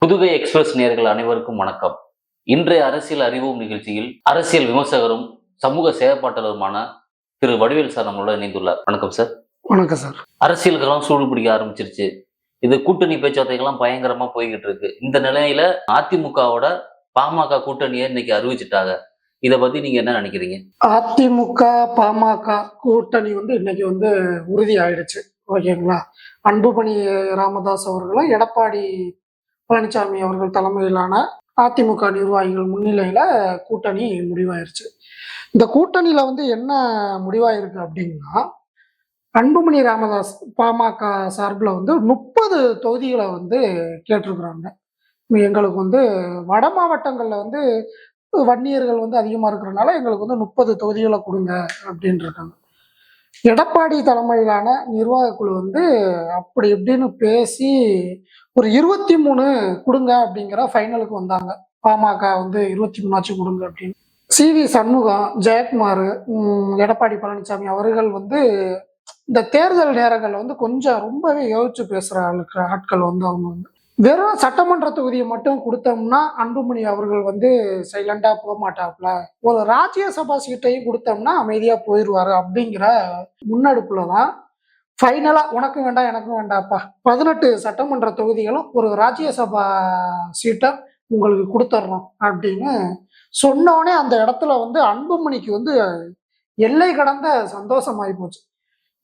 Pudugai express நேயர்கள் அனைவருக்கும் வணக்கம். இன்றைய அரசியல் அறிவோம் நிகழ்ச்சியில் அரசியல் விமர்சகரும் சமூக செயற்பாட்டாளருமான திரு வடிவேல் சார் நம்மளோட இணைந்துள்ளார். வணக்கம் சார். வணக்கம் சார். அரசியலுக்கெல்லாம் சூடு பிடிக்க ஆரம்பிச்சிருச்சு. இது கூட்டணி பேச்சுவார்த்தைகள்லாம் பயங்கரமா போய்கிட்டு இருக்கு. இந்த நிலையில அதிமுகவோட பாமக கூட்டணியை இன்னைக்கு அறிவிச்சுட்டாங்க. இதை பத்தி நீங்க என்ன நினைக்கிறீங்க? அதிமுக பாமக கூட்டணி இன்னைக்கு உறுதி ஆயிடுச்சு. ஓகேங்களா? அன்புமணி ராமதாஸ் அவர்களும் எடப்பாடி பழனிசாமி அவர்கள் தலைமையிலான அதிமுக நிர்வாகிகள் முன்னிலையில கூட்டணி முடிவாயிருச்சு. இந்த கூட்டணியில என்ன முடிவாயிருக்கு அப்படின்னா, அன்புமணி ராமதாஸ் பாமக சார்பில் 30 தொகுதிகளை கேட்டிருக்கிறாங்க. எங்களுக்கு வட மாவட்டங்கள்ல வன்னியர்கள் அதிகமா இருக்கிறனால எங்களுக்கு 30 தொகுதிகளை கொடுங்க அப்படின்னு இருக்காங்க. எடப்பாடி தலைமையிலான நிர்வாக குழு அப்படி இப்படின்னு பேசி ஒரு 23 கொடுங்க அப்படிங்கிற ஃபைனலுக்கு வந்தாங்க. பாமக 23 கொடுங்க அப்படின்னு. CV சண்முகம், ஜெயக்குமார், எடப்பாடி பழனிசாமி அவர்கள் இந்த தேர்தல் நேரங்கள் கொஞ்சம் ரொம்பவே யோசிச்சு பேசுற ஆட்கள் அவங்க வெறும் சட்டமன்ற தொகுதியை மட்டும் கொடுத்தோம்னா அன்புமணி அவர்கள் சைலண்டா போக மாட்டாப்புல, ஒரு ராஜ்யசபா சீட்டையும் கொடுத்தோம்னா அமைதியா போயிடுவாரு அப்படிங்கிற முன்னெடுப்புலதான் ஃபைனலா உனக்கும் வேண்டாம் எனக்கும் வேண்டாப்பா 18 சட்டமன்ற தொகுதிகளும் ஒரு ராஜ்யசபா சீட்டை உங்களுக்கு கொடுத்துட்றோம் அப்படின்னு சொன்னோடனே அந்த இடத்துல அன்புமணிக்கு எல்லை கடந்த சந்தோஷமாயி போச்சு.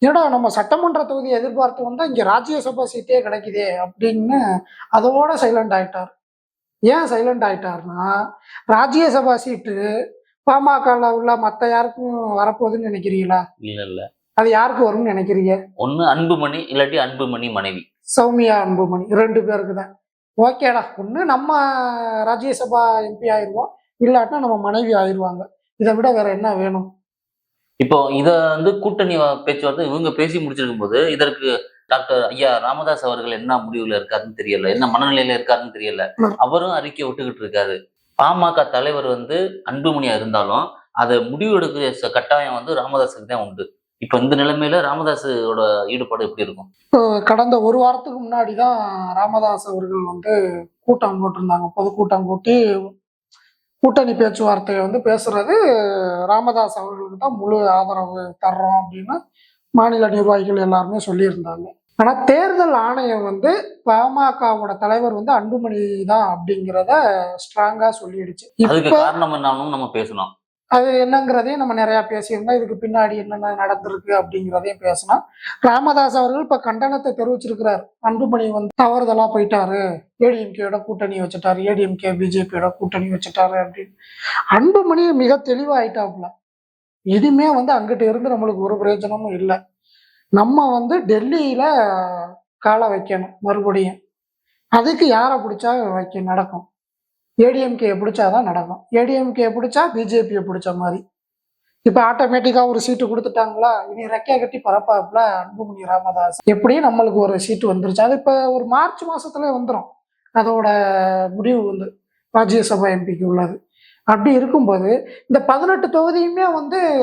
ஏடா நம்ம சட்டமன்ற தொகுதி எதிர்பார்த்து வந்தா இங்க ராஜ்யசபா சீட்டே கிடைக்குதே அப்படின்னு அதோட சைலண்ட் ஆயிட்டார். ஏன் சைலண்ட் ஆயிட்டாருன்னா, ராஜ்யசபா சீட்டு பாமகல உள்ள மத்த யாருக்கும் வரப்போகுதுன்னு நினைக்கிறீங்களா? இல்ல, அது யாருக்கு வரும்னு நினைக்கிறீங்க? ஒண்ணு அன்புமணி, இல்லாட்டி அன்புமணி மனைவி சௌமியா அன்புமணி, 2 பேருக்கு தான். ஓகேடா, ஒண்ணு நம்ம ராஜ்யசபா MP ஆயிடுவோம், இல்லாட்டினா நம்ம மனைவி ஆயிடுவாங்க. இதை விட வேற என்ன வேணும்? இப்போ இத கூட்டணி பேச்சுவார்த்தை இவங்க பேசி முடிச்சிருக்கும் போது இதற்கு டாக்டர் ஐயா ராமதாஸ் அவர்கள் என்ன முடிவுல இருக்காருன்னு தெரியல, என்ன மனநிலையில இருக்காருன்னு தெரியல. அவரும் அறிக்கை விட்டுக்கிட்டு இருக்காரு. பாமக தலைவர் அன்புமணியா இருந்தாலும் அதை முடிவு எடுக்கிற கட்டாயம் ராமதாஸுக்கு தான் உண்டு. இப்ப இந்த நிலைமையில ராமதாஸோட ஈடுபாடு எப்படி இருக்கும்? கடந்த ஒரு வாரத்துக்கு முன்னாடிதான் ராமதாஸ் அவர்கள் கூட்டம் போட்டிருந்தாங்க. பொதுக்கூட்டம் கூட்டி கூட்டணி பேச்சுவார்த்தையை பேசுறது ராமதாஸ் அவர்களுக்கு தான் முழு ஆதரவு தர்றோம் அப்படின்னு மாநில நிர்வாகிகள் எல்லாருமே சொல்லியிருந்தாங்க. ஆனா தேர்தல் ஆணையம் பாமகவோட தலைவர் அன்புமணி தான் அப்படிங்கிறத ஸ்ட்ராங்கா சொல்லிடுச்சு. அதுக்கு காரணம் என்னன்னு நம்ம பேசணும். அது என்னங்கிறதையும் நம்ம நிறைய பேசியிருந்தோம். இதுக்கு பின்னாடி என்னென்ன நடந்திருக்கு அப்படிங்கிறதையும் பேசணும். ராமதாஸ் அவர்கள் இப்ப கண்டனத்தை தெரிவிச்சிருக்கிறார். அன்புமணி தவறுதலா போயிட்டாரு, ஏடிஎம்கேயோட கூட்டணி வச்சுட்டாரு, ஏடிஎம்கே பிஜேபியோட கூட்டணி வச்சுட்டாரு அப்படின்னு. அன்புமணி மிக தெளிவாயிட்டாப்புல, இனிமே அங்கிட்ட இருந்து நம்மளுக்கு ஒரு பிரயோஜனமும் இல்லை. நம்ம டெல்லியில காலை வைக்கணும் மறுபடியும். அதுக்கு யாரை பிடிச்சா நடக்கும்? ஏடிஎம்கே பிடிச்சாதான் நடக்கும். ஏடிஎம்கே பிடிச்சா பிஜேபியை பிடிச்ச மாதிரி. இப்ப ஆட்டோமேட்டிக்கா ஒரு சீட்டு கொடுத்துட்டாங்களா, இனி ரெக்கையா கட்டி பரப்பாப்புல அன்புமணி ராமதாஸ். எப்படியும் நம்மளுக்கு ஒரு சீட்டு வந்துருச்சு. அது இப்ப ஒரு மார்ச் மாசத்துல வந்துடும். அதோட முடிவு ராஜ்யசபா எம்பிக்கு உள்ளது. அப்படி இருக்கும்போது இந்த 18 தொகுதியுமே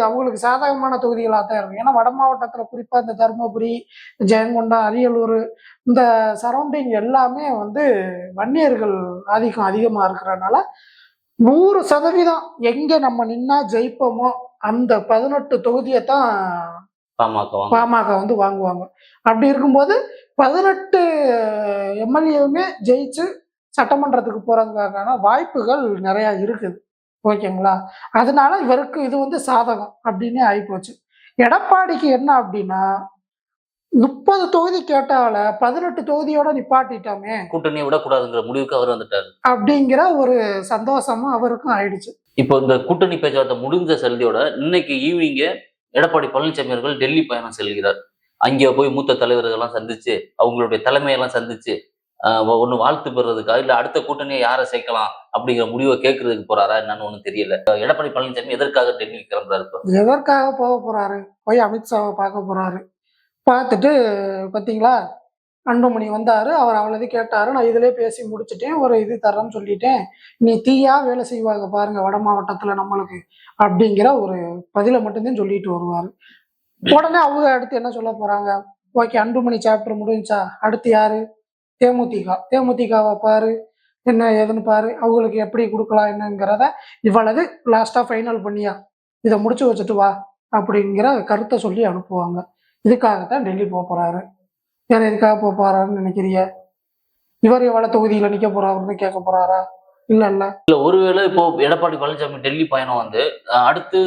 அவங்களுக்கு சாதகமான தொகுதிகளாக தான் இருக்கும். ஏன்னா வட மாவட்டத்துல குறிப்பா இந்த தருமபுரி, ஜெயங்கொண்டம், அரியலூர் இந்த சரௌண்டிங் எல்லாமே வன்னியர்கள் ஆதிக்கம் அதிகமா இருக்கிறதுனால 100% எங்க நம்ம நின்னா ஜெயிப்போமோ அந்த 18 தொகுதியை தான் பாமக வாங்குவாங்க. அப்படி இருக்கும்போது 18 எம்எல்ஏவுமே ஜெயிச்சு சட்டமன்றத்துக்கு போறதுக்கான வாய்ப்புகள் நிறைய இருக்குது. ஓகேங்களா? அதனால இவருக்கு இது சாதகம் அப்படின்னு ஆயிப்போச்சு. எடப்பாடிக்கு என்ன அப்படின்னா, 30 தொகுதி கேட்டால 18 தொகுதியோட நிப்பாட்டிட்டோமே, கூட்டணியை விடக்கூடாதுங்கிற முடிவுக்கு அவர் வந்துட்டாரு அப்படிங்கிற ஒரு சந்தோஷமும் அவருக்கும் ஆயிடுச்சு. இப்போ இந்த கூட்டணி பேச்சுவார்த்தை முடிஞ்ச சலுகையோட இன்னைக்கு ஈவினிங்க எடப்பாடி பழனிசாமி அவர்கள் டெல்லி பயணம் செல்கிறார். அங்கே போய் மூத்த தலைவர்கள்லாம் சந்திச்சு அவங்களுடைய தலைமையெல்லாம் சந்திச்சு ஒண்ணு வாழ்த்து பெறதுக்கா இல்ல அடுத்த கூட்டணியை யாரை சேர்க்கலாம் அப்படிங்கிற முடிவை கேட்கறதுக்கு போறாரா என்னன்னு ஒண்ணும் தெரியல. எடப்பாடி பழனிசாமி எதற்காக டெல்லிக்கு கிளம்புறாரு? எதற்காக போக போறாரு? போய் அமித்ஷாவை பார்க்க போறாரு. பார்த்துட்டு பார்த்தீங்களா, அன்புமணி வந்தாரு, அவர் அவ்வளவு கேட்டாரு, நான் இதுலயே பேசி முடிச்சுட்டேன், ஒரு இது தரேன்னு சொல்லிட்டேன், நீ தீயா வேலை செய்வாங்க பாருங்க வட மாவட்டத்துல நம்மளுக்கு அப்படிங்கிற ஒரு பதிலை மட்டும்தான் சொல்லிட்டு வருவாரு. உடனே அவங்க அடுத்து என்ன சொல்ல போறாங்க? ஓகே, அன்புமணி சாப்டர் முடிஞ்சா அடுத்து யாரு? தேமுதிகவை பாரு, என்ன ஏதுன்னு பாரு, அவங்களுக்கு எப்படி கொடுக்கலாம் என்னங்கிறத இவ்வளவு லாஸ்ட்டாக ஃபைனல் பண்ணியா இதை முடிச்சு வச்சுட்டு வா அப்படிங்கிற கருத்தை சொல்லி அனுப்புவாங்க. இதுக்காகத்தான் டெல்லி போக போறாரு. வேற எதுக்காக போக போறாருன்னு நினைக்கிறீங்க? இவர் எவ்வளவு தொகுதியில நிக்க போறாருன்னு கேட்க போறாரா? இல்ல இல்ல. இல்ல ஒருவேளை இப்போ எடப்பாடி பழனிசாமி டெல்லி பயணம் வந்து அடுத்து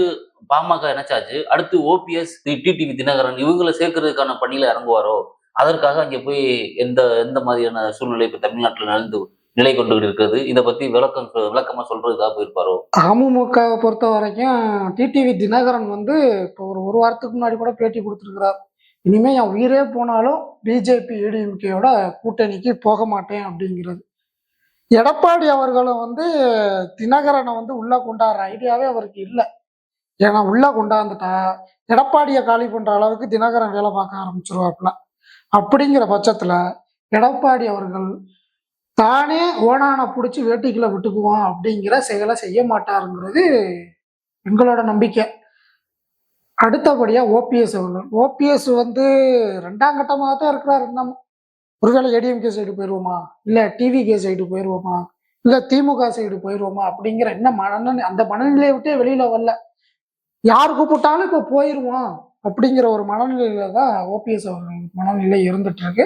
பாமக என்னச்சாச்சு, அடுத்து ஓபிஎஸ், டிடிவி தினகரன் இவங்களை சேர்க்கறதுக்கான பணியில இறங்குவாரோ, அதற்காக அங்க போய் எந்த எந்த மாதிரியான சூழ்நிலை இப்ப தமிழ்நாட்டுல நடந்து நிலை கொண்டு இருக்கிறது, இதை பத்தி விளக்கமா சொல்றதுக்காக போயிருப்பாரோ? அமமுகவை பொறுத்த வரைக்கும் டிடிவி தினகரன் வந்து இப்போ ஒரு வாரத்துக்கு முன்னாடி கூட பேட்டி கொடுத்துருக்கிறார். இனிமே என் உயிரே போனாலும் பிஜேபி ஏடிஎம்கேயோட கூட்டணிக்கு போக மாட்டேன் அப்படிங்கிறது. எடப்பாடி அவர்களும் வந்து தினகரனை வந்து உள்ள கொண்டாடுற ஐடியாவே அவருக்கு இல்லை. ஏன்னா உள்ள கொண்டாந்துட்டா எடப்பாடியை காலி பண்ற அளவுக்கு தினகரன் வேலை பார்க்க ஆரம்பிச்சிருவாப்புல. அப்படிங்கிற பட்சத்துல எடப்பாடி அவர்கள் தானே ஓனான பிடிச்சி வேட்டிக்குள்ள விட்டுக்குவான் அப்படிங்கிற செயலை செய்ய மாட்டாருங்கிறது எங்களோட நம்பிக்கை. அடுத்தபடியா ஓபிஎஸ் அவர்கள். ஓபிஎஸ் வந்து 2ஆம் கட்டமாக தான் இருக்கிறார். இன்னும் ஒருவேளை ஏடிஎம்கே சைடு போயிடுவோமா, இல்ல டிவிகே சைடு போயிடுவோமா, இல்ல திமுக சைடு போயிடுவோமா அப்படிங்கிற என்ன அந்த மனநிலையை விட்டே வெளியில வரல. யார் கூப்பிட்டாலும் இப்போ போயிடுவோம் அப்படிங்கிற ஒரு மனநிலையில தான் ஓபிஎஸ் அவர்கள் மனநிலை இருந்துட்டு இருக்கு.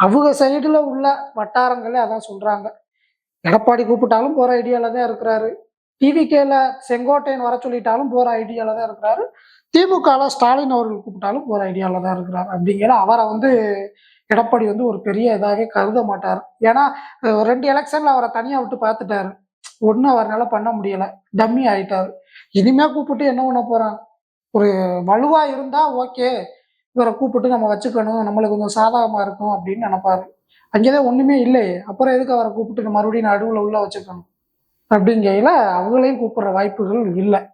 அவங்க சைடுல உள்ள வட்டாரங்களே அதான் சொல்றாங்க. எடப்பாடி கூப்பிட்டாலும் போற ஐடியால தான் இருக்கிறாரு. டிவிகேல செங்கோட்டையன் வர சொல்லிட்டாலும் போற ஐடியால தான் இருக்கிறாரு. திமுகல ஸ்டாலின் அவர்கள் கூப்பிட்டாலும் போற ஐடியால தான் இருக்கிறார். அப்படிங்கிற அவரை வந்து எடப்பாடி வந்து ஒரு பெரிய இதாகவே கருத மாட்டார். ஏன்னா 2 எலெக்ஷன்ல அவரை தனியா விட்டு பார்த்துட்டாரு. ஒன்றும் அவரால் பண்ண முடியல, டம்மி ஆயிட்டாரு. இனிமே கூப்பிட்டு என்ன பண்ண போறான்? ஒரு வலுவா இருந்தா ஓகே, இவரை கூப்பிட்டு நம்ம வச்சுக்கணும், நம்மளுக்கு கொஞ்சம் சாதகமா இருக்கும் அப்படின்னு நினைப்பாரு. அங்கேதான் ஒண்ணுமே இல்லையே, அப்புறம் எதுக்கு அவரை கூப்பிட்டு மறுபடியும் நடுவுல உள்ள வச்சுக்கணும் அப்படிங்கையில அவங்களையும் கூப்பிடுற வாய்ப்புகள் இல்லை.